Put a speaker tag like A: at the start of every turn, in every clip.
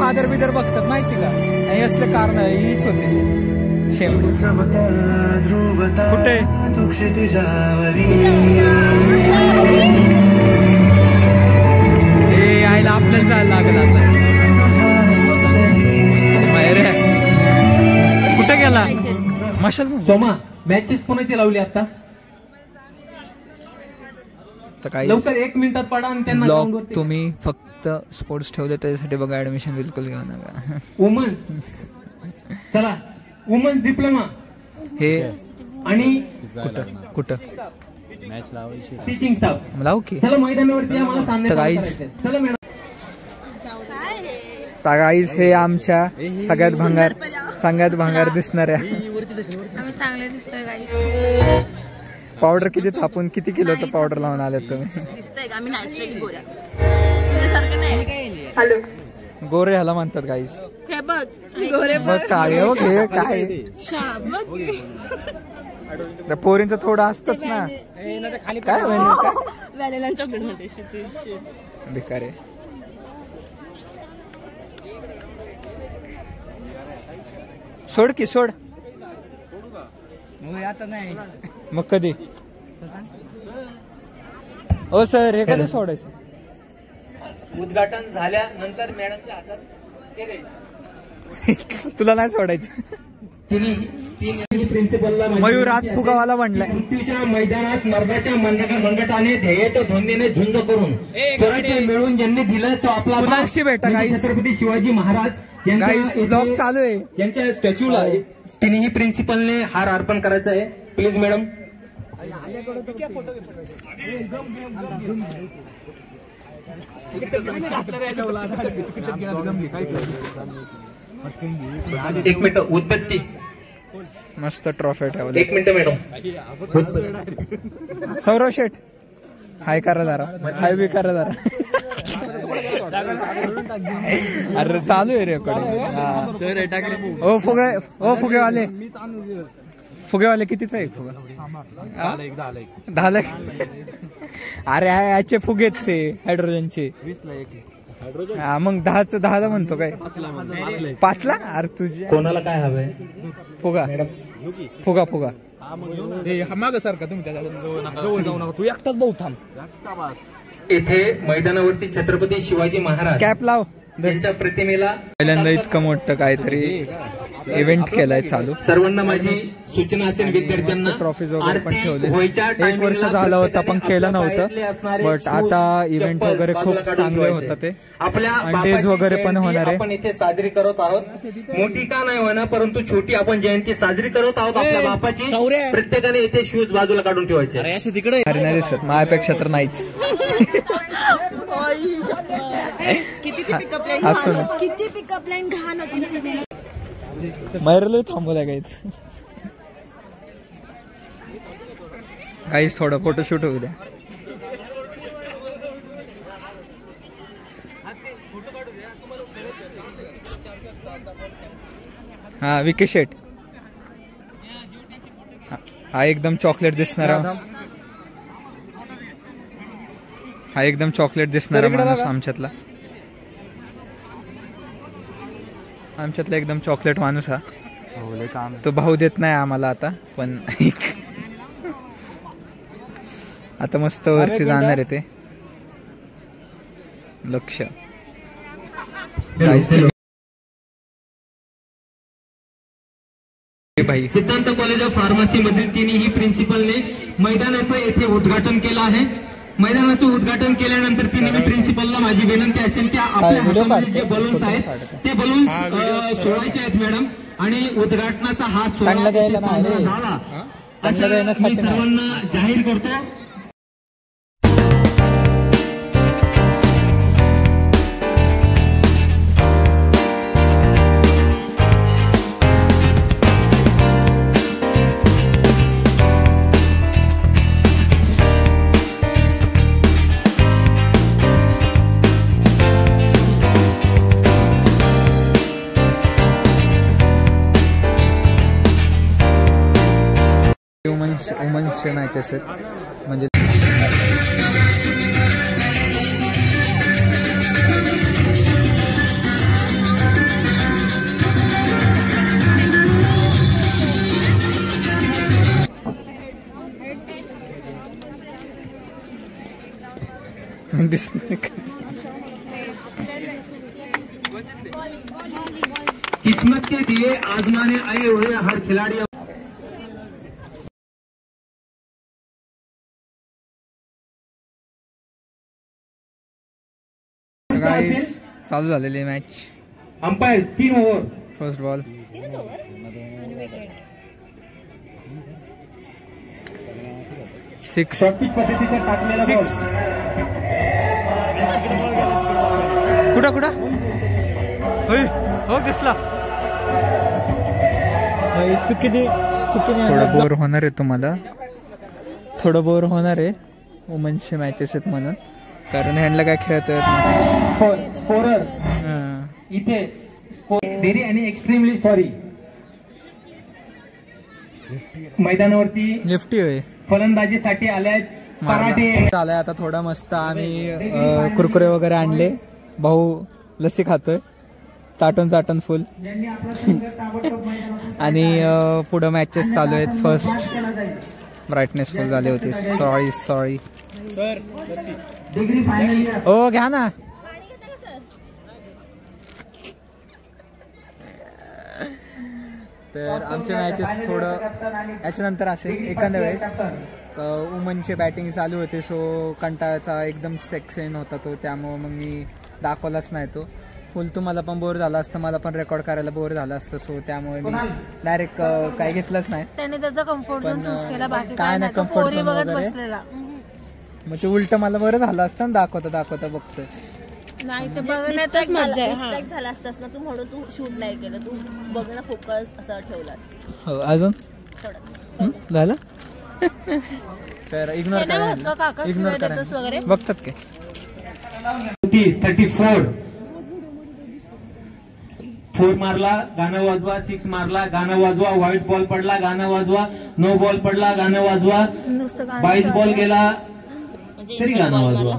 A: Father Bidar बघतात माहिती का, आणि असले कारण हीच होते ती शेमडी. कुठे हे आईला आपल्याला जायला लागलं आता. कुठे गेला मशाल?
B: सोमा मॅचेस कोणाची लावली आता? लवकर 1 मिनिटात पडा आणि त्यांना
A: ब्लॉग तुम्ही फक्त स्पोर्ट्स ठेवले त्याच्यासाठी बघा, ऍडमिशन बिलकुल घेऊ नका.
B: वुमन्स चला, वुमन्स डिप्लोमा
A: हे
B: आणि
A: कुठं
C: मॅच लावायची
B: टीचिंग स्टाफ
A: लावू की.
B: चला मैदानावरती आम्हाला सामने
A: गाईज.
B: चला मॅडम.
A: गाईज हे आमच्या सगळ्यात भांगार दिसणाऱ्या.
D: आम्ही चांगले दिसतोय गाईज.
A: पावडर किती थापून किती किलोचं पावडर लावून आलेत तुम्ही?
D: आम्ही नॅचरली गोऱ्या तुझ्यासारखं नाही. हॅलो
A: गोरे ह्याला म्हणतात गाईज.
D: हे बघ गोरे
A: बघ काळे हो घे काय त्या पोरींचं थोडं असतच ना. काय
D: व्हॅनिला चॉकलेट मध्ये
A: बेकार आहे. सोड की सोड. आता नाही मग कधी? ओ सर हे कधी सोडायचं?
B: उद्घाटन झाल्यानंतर मॅडमच्या हातात ते द्यायचं.
A: तुला नाही सोडायचं.
B: प्रिन्सिपलला
A: मयूर आज फुगावाला म्हणलाय.
B: पृथ्वीच्या मैदानात मर्दाच्या मनगटाने ध्येयाच्या ध्वनीने झुंज करून स्वराज्य मिळवून ज्यांनी दिलं तो आपला
A: कुणाशी भेटा गाईस.
B: छत्रपती शिवाजी महाराज
A: ब्लॉग चालू आहे.
B: यांच्या स्टॅच्यूला तिन्ही प्रिन्सिपलने हार अर्पण करायचा आहे. Please madam. एक मिनिट उदबत्ती.
A: मस्त ट्रॉफी ठेवली.
B: 1 मिनिट मॅडम.
A: सौरव शेठ हाय करा जरा. हाय बी करा जरा. अरे चालू आहे रेकॉर्डिंग. ओ फुगेवाले फुगेवाले कितीच आहे फुगा? 10 लाख. अरे याचे फुगे ते हायड्रोजनचे
C: 20 ला एक.
A: हा मग 10 म्हणतो काय? 5 ला. अरे तुझे
B: कोणाला काय हवंय?
A: फुगा फुगा फुगा.
C: माग सारखा तुम्ही जवळ जाऊ नका. तू एकटाच भाऊ थांब.
B: येथे मैदानावरती छत्रपती शिवाजी महाराज
A: कॅप लाव.
B: यांच्या प्रतिमेला
A: पहिल्यांदा इतकं मोठं काहीतरी इव्हेंट केलाय चालू.
B: सर्वांना माझी सूचना असेल विद्यार्थ्यांना
A: ट्रॉफीज वगैरे पण ठेवले. 1 वर्ष झालं होतं पण केलं नव्हतं. बट आता इव्हेंट वगैरे खूप चांगले होतं ते.
B: आपल्या
A: डेज वगैरे पण होणार आहे.
B: आपण इथे साजरी करत आहोत. मोठी का नाही होणार परंतु छोटी आपण जयंती साजरी करत आहोत आपल्या बापाची. प्रत्येकाने इथे शूज बाजूला काढून ठेवायचे.
A: तिकडे नाही दिसत माझ्यापेक्षा तर नाहीच.
D: किती पिकअप लाईन घाण होती.
A: मैरला थांबवलाय काहीच थोडं फोटोशूट होऊ द्या. हा विकी शेट. हा एकदम चॉकलेट दिसणारा. हा एकदम चॉकलेट दिसणारा माणूस आमच्यातला एकदम चॉकलेट माणूस हा. तो भाऊ देत नाही आम्हाला आता पण आता मस्त वरती जाणार आहे ते. लक्ष भाई.
B: सिद्धांत कॉलेज ऑफ फार्मसी मधील तिन्ही प्रिन्सिपलने मैदानाचं येथे उद्घाटन केलं आहे. मैदानाचं उद्घाटन केल्यानंतर तिन्ही प्रिन्सिपलला माझी विनंती असेल की आपल्या हातामध्ये जे बलून्स आहेत ते बलून्स सोडायचे आहेत मॅडम. आणि उद्घाटनाचा हा सोहळा झाला असं मी सर्वांना जाहीर करतो.
A: वुमन्सचे मॅचेस आहेत म्हणजे
B: किस्मत के दिए आजमाने आए हुए हर खिलाड़ी
A: गाइस चालू झालेली match.
B: Umpire 3 over.
A: First ball. 6 कुठं हो दिसला. चुकीने थोडं बोर होणार आहे तुम्हाला. थोडं बोर होणार आहे वुमन्सचे मॅचेस आहेत म्हणून, कारण ह्यांना काय खेळता येत नसतं.
B: स्कोरर इथे व्हेरी आणि एक्स्ट्रीमली सॉरी. मैदानावरती
A: लेफ्टी होय.
B: फलंदाजीसाठी आल्यात पराठे.
A: आलाय आता थोडा मस्त. आम्ही कुरकुरे वगैरे आणले. भाऊ लस्सी खातोय चाटून फुल. आणि पुढं मॅचेस चालू आहेत. फर्स्ट ब्राईटनेस फुल झाले होते. सॉरी ओ घ्या ना. तर आमचे मॅचेस थोडं याच्यानंतर असेल एखाद्या वेळेस. वुमनचे बॅटिंग चालू होते, सो कंटाळाचा एकदम सेक्शन होता तो, त्यामुळं मग मी दाखवलाच नाही तो फुल. तुम्हाला पण बोर झाला असतं, मला पण रेकॉर्ड करायला बोर झालं असतं, सो त्यामुळे मी डायरेक्ट काही घेतलंच नाही.
D: त्याने त्याचा कम्फर्ट झोन चूज केला, बाकी
A: काय नाही कम्फर्ट झोन वगैरे. मग ते उलट मला बरं झालं असतं ना दाखवता बघतोय.
D: नाही ते बघण्यातच मजा आहे. डिस्ट्रॅक्ट झाला असतास ना तू, म्हणून तू शूट नाही केलं, तू बघणं फोकस असं ठेवलास.
A: हो अजून झालं. तर इग्नोर करा. बघतात की
B: 34 4 मारला गाणं वाजवा. 6 मारला गाणं वाजवा. व्हाईट बॉल पडला गाणं वाजवा. नो बॉल पडला गाणं वाजवा. 22 बॉल गेला तरी गाणं वाजवा.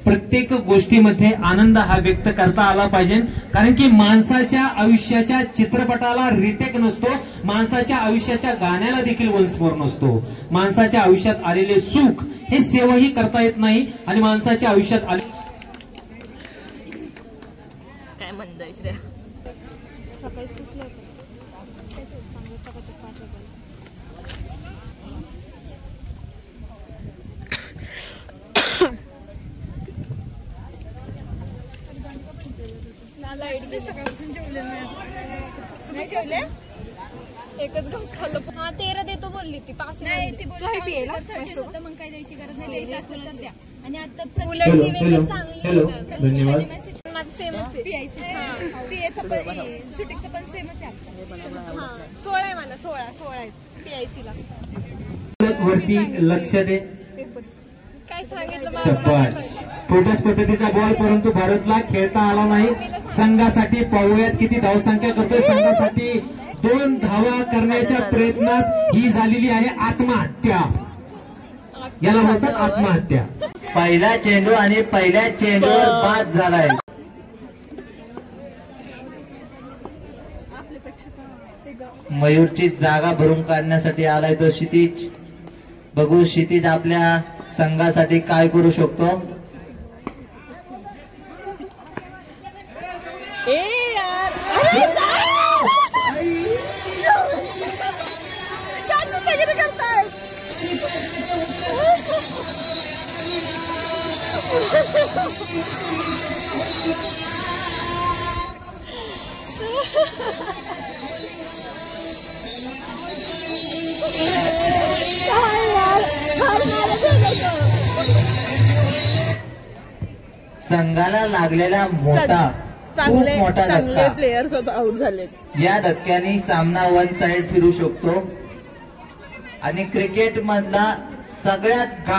B: प्रत्येक गोष्टीमध्ये आनंद हा व्यक्त करता आला पाहिजे, कारण की माणसाच्या आयुष्याच्या चित्रपटाला रिटेक नसतो. माणसाच्या आयुष्याच्या गाण्याला देखील वन्स मोर नसतो. माणसाच्या आयुष्यात आलेले सुख हे सेवाही करता येत नाही, आणि माणसाच्या आयुष्यात आले
D: काय म्हणतोय श्रेया.
E: एकच घास खाल्लं. हा 13 देतो बोलली ती. 5 नाही ती मग काय द्यायची गरज नाही. द्या. आणि आता उलट वेगळं चांगलं माझं सेमच शूटिंगचं पण सेमच आहे. 16 आहे मला. 16 आहे PIC ला.
B: वरती लक्ष दे.
E: काय सांगितलं
B: शाबास. छोट्याच पद्धतीचा बॉल, परंतु भारतला खेळता आला नाही. संघासाठी पाहूयात किती धावसंख्या करतोय. संघासाठी 2 धावा करण्याच्या प्रयत्नात ही झालेली आहे आत्महत्या. याला म्हणतात आत्महत्या.
F: पहिला चेंडू आणि पहिल्या चेंडूवर बाद झालाय. मयूरची जागा भरून काढण्यासाठी आलाय तो क्षितिज. बघू क्षितिज आपल्या संघासाठी काय करू शकतो. संघाला लागलेला खूप मोठा धक्का.
D: प्लेयर्स आउट झाले.
F: या धक्क्याने सामना वन साइड फिरू शकतो, आणि क्रिकेट मधला सगळ्यात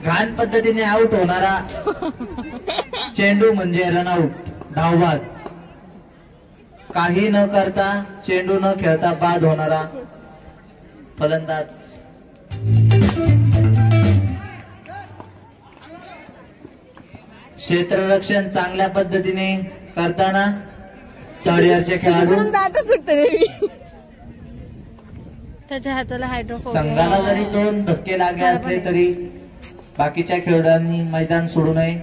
F: घाण पद्धतीने आउट होणारा चेंडू म्हणजे रनआउट, धावबाद. काही न करता, चेंडू न खेळता बाद होणारा फलंदाज. क्षेत्ररक्षण चांगल्या पद्धतीने करताना थर्ड इयरचे खेळाडू.
D: त्याच्या हाताला हायड्रोफोबिया.
F: संघाला जरी 2 धक्के लागले असले तरी बाकीच्या खेळाडूंनी मैदान सोडू नये.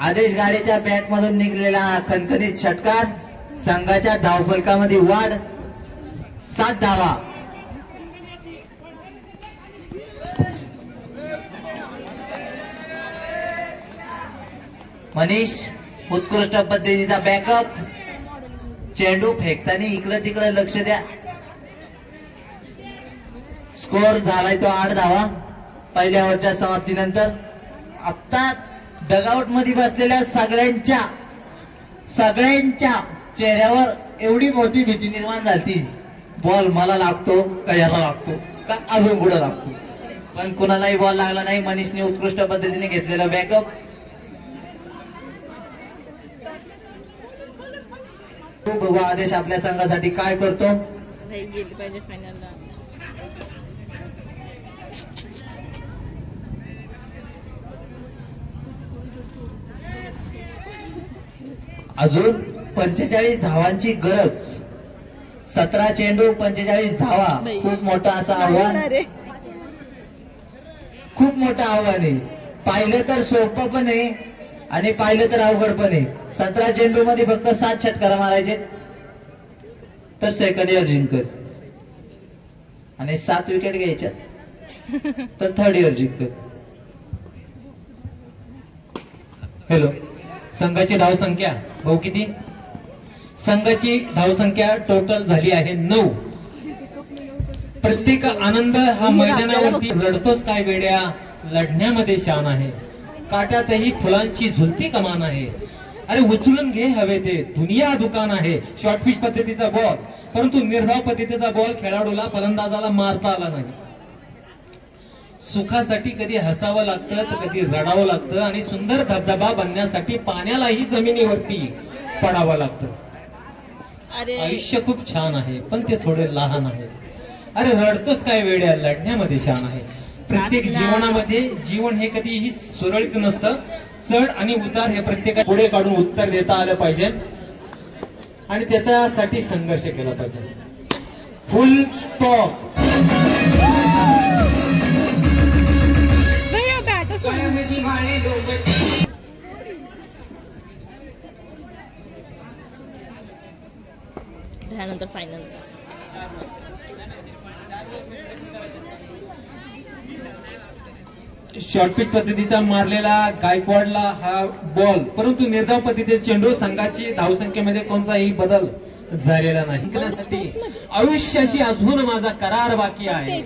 F: आदेश गाडीच्या बॅट मधून निघलेला खणखणीत षटकार संघाच्या धावफलकामध्ये वाढ 7 धावा. मनीष उत्कृष्ट पद्धतीचा बॅकअप. चेंडू फेकताना इकडं तिकडं लक्ष द्या. स्कोर झालाय तो 8 धावा पहिल्या ओव्हरच्या समाप्तीनंतर. आता डगआउट मध्ये बसलेल्या सगळ्यांच्या चेहऱ्यावर एवढी मोठी भीती निर्माण झाली. बॉल मला लागतो का याला लागतो का अजून पुढे लागतो, पण कुणालाही बॉल लागला नाही. मनीषने उत्कृष्ट पद्धतीने घेतलेला बॅकअप. बघू आदेश आपल्या संघासाठी काय करतो.
D: गेली पाहिजे फायनलला.
F: अजून 45 धावांची गरज. 17 चेंडू 45 धावा. खूप मोठं असं आव्हान, खूप मोठं आव्हान आहे. पाहिलं तर सोपं पण आहे आणि पाहिलं तर अवघड पण आहे. 17 चेंडू मध्ये फक्त 7 षटकार मारायचे तर सेकंड इयर जिंकल आणि 7 विकेट घ्यायच्यात तर थर्ड इयर जिंकल.
B: हॅलो, संघाची धावसंख्या भाऊ किती? संघाची धावसंख्या टोटल झाली आहे 9. प्रत्येक आनंद हा मैदानावरती रडतोच काय वेड्या, लढण्यामध्ये शान आहे. काट्यातही फुलांची झुलती कमान आहे. अरे उचलून घे हवे ते, दुनिया दुकान आहे. शॉर्टपिच पद्धतीचा बॉल, परंतु निर्धाव पद्धतीचा बॉल खेळाडूला फलंदाजाला मारता आला नाही. सुखासाठी कधी हसावं लागतं तर कधी रडावं लागतं आणि सुंदर धबधबा बनण्यासाठी पाण्यालाही जमिनीवरती पडावं लागतं. आयुष्य खूप छान आहे पण ते थोडे लहान आहे. अरे रडतोच काय वेड्या, लढण्यामध्ये शान आहे. प्रत्येक जीवनामध्ये जीवन हे कधीही सुरळीत नसतं. चढ आणि उतार हे प्रत्येका पुढे काढून उत्तर देता आलं पाहिजे आणि त्याच्यासाठी संघर्ष केला पाहिजे. फुल स्टॉप.
D: त्यानंतर फायनल.
B: शॉर्टपिच पद्धतीचा मारलेला गायकवाडला हा बॉल, परंतु निर्धाव पद्धतीचे चेंडू. संघाची धावसंख्येमध्ये कोणताही बदल झालेला नाही. आयुष्याशी अजून माझा करार बाकी आहे.